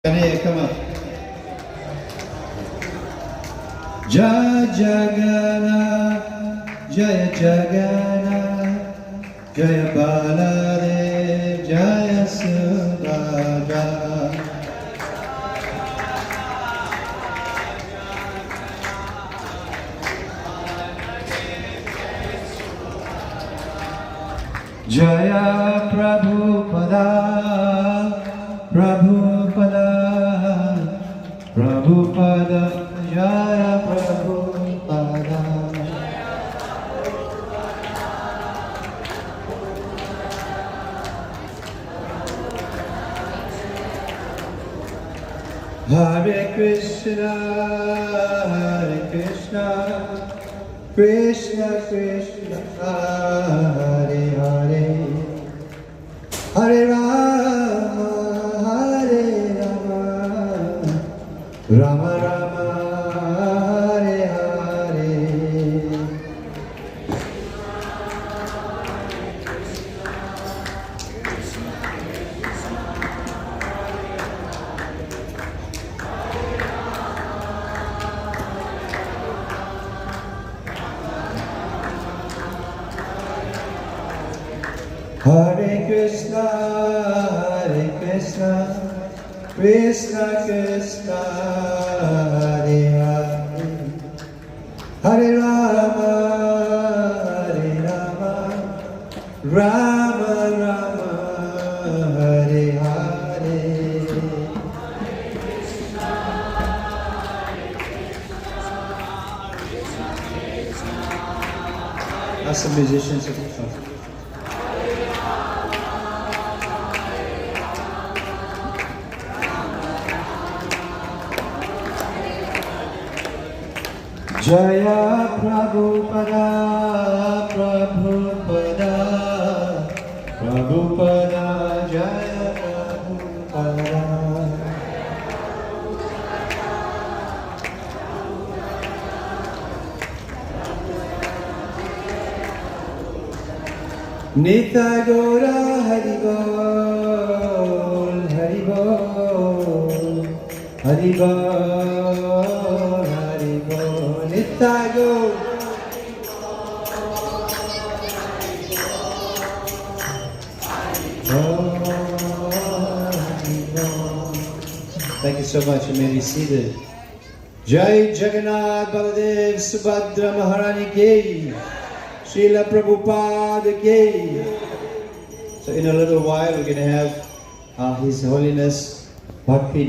Hey, come on. Jaya Jagannath, Jaya Jagannath, Jaya Baladev, Jaya Subhadra. Jaya Prabhupada, Prabhupada, Prabhupada, Jaya Prabhupada. Hare Krishna, Hare Krishna, Krishna Krishna, Hare Hare, Hare Rama, Hare Rama, Rama Rama, Hare Hare. Hare Krishna, Hare Krishna, Krishna Krishna, Hare Hare, Hare Rama, Hare Rama, Rama Rama, Hare Hare. Ask the musicians if you want. Jaya Prabhupada, Prabhupada, Prabhupada, Jaya Prabhupada. Nitai Gaura Hari Bol, Hari Bol, Hari Bol, Hari Bol, Nitai Gaura. Thank you so much. You may be seated. Jai Jagannath Baladev Subhadra Maharani Ki, Srila Prabhupada Ki. So in a little while we're going to have His Holiness Bhakti